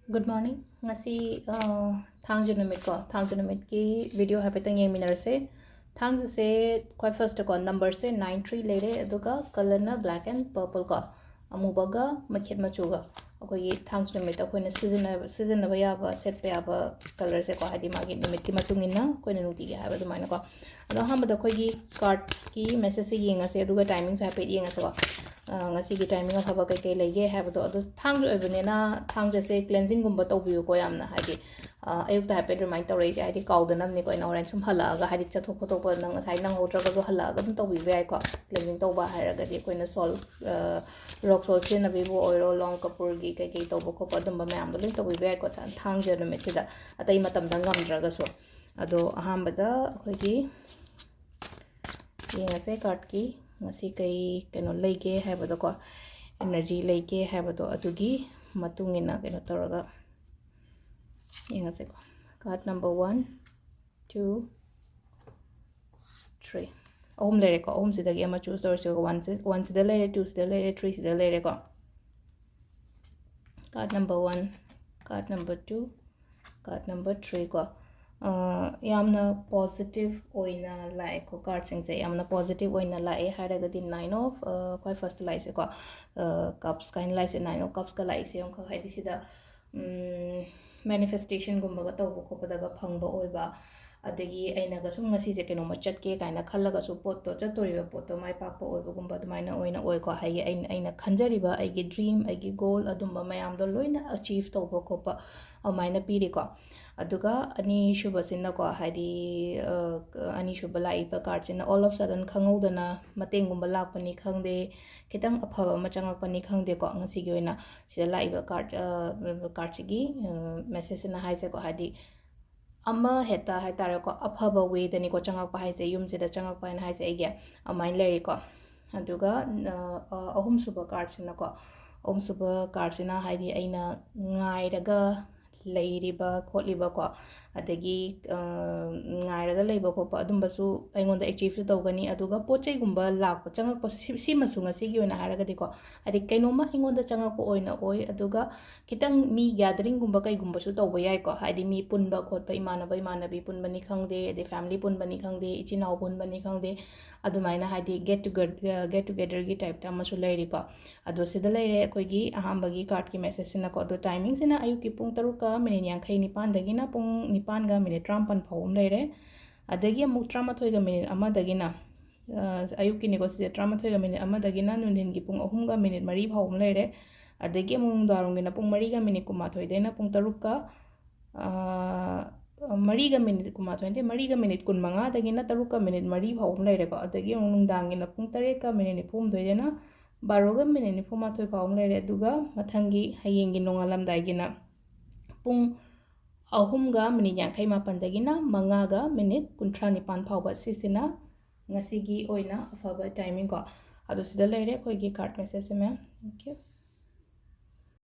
Good morning. Ngasi thangju numit ko thangju numit ki video happetang yeng minarse thangju se quite first ko number se 93 lere aduga color na black and purple ko amubaga makhet machuga akoi thangju numit akoina season na ya ba set pe aba color se ko hadi magi numit ki matungina koina nuti ga haba dumaina ko ado hamba da koi gi card ki message se yenga se aduga timing se hapet yenga se ko ngasi gi timing of haba kai kai lege haba do ado thangju ebnena thangje se cleansing gumba tawbiyo ko yamna hadi ayuk ta hapet remind tawrei se hadi kawdanam ni ko ina oran sum hala ga hadi chathok photok pa nang sai nang hotra ga hala ga dum tawbi bai ko cleansing tawba hara ga di koina sol rock sol se na bi bo oiro long kapur gi kai kai tawba ko pa dum ba mayam do lin tawbi bai ko thangje no me tida atai matam dang ngam dra ga so ado ahamba da khoi gi yenga se card ki ngasi kai keno lege haba do ko energy lege haba do adugi matungina keno toraga yenga se ko card number 1 2 3 ahum lere ko ahum sidagi ama choose or so 1 sida lere 2 sida lere 3 sida lere ko card number 1 card number 2 card number 3 ko yamna positive oina like ko card sing se yamna positive oina like haraga di 9 of quite first like se ko cups kind like se 9 of cups ka like se ko haidi sida manifestation gumba ga tawbo ko padaga phangba oiba adagi aina ga sum ngasi je keno machat ke kaina khallaga su pot to chatoriba pot to mai pakpa oiba gumba dumaina oina oi ko hai aina khanjariba aigi dream aigi goal adumba mayam do loina achieve tawbo ko pa amaina piri ko aduga ani shuba sinna ko haidi ani shuba lai pa card sin all of sudden khangodana mateng gumba lakpani khangde kitang aphaba machanga pani khangde ko ngasi gi oina sida lai ba card sigi message na haise ko haidi ama heta haitare ko aphaba way dani ko changak pa haise yum sida changak pa haise ege amain leri ko aduga ahum suba card sina ko ahum suba card sina haidi aina ngai raga leiriba khotliba ko adagi ngairaga leiba khopa adumbasu aingonda achieve tawgani aduga pochai gumba lakpa changakpa simasu ngasi gi oina haragadi ko adi kainoma aingonda changakpa oina oi aduga kitang mi gathering gumba kai gumba su tawba yai ko hadi mi punba khotpa imanabi punbani khangde ade family punbani khangde ichinau punbani khangde adumaina hadi get together gi type ta masu leiri ko ado sida leire akoi gi ahamba gi card ki message sina ko ado timing sina ayuki pung taruka minute yankai nipan dagina pung nipan ga minute trampan phawum leire adagi amuk tramathoi ga minute ama dagina ayuki ni ko sida tramathoi ga minute ama dagina nundin gi pung ahum ga minute mari phawum leire adagi amung darung gina pung mari ga minute kumathoi dena pung taruka mariga minute kumathoi de mariga minute kun manga dagina taruka minute mari phawum leire ko adagi amung nungdangina pung tareka minute nifum doidena baroga minute nifumathoi phawum leire aduga mathangi hayengi nongalam daigina pung ahumga minute yankai mapandagina mangaga minute kunthra nipan phawba sisina ngasigi oina afaba timing ko adu sida leire koi gi card message me thank you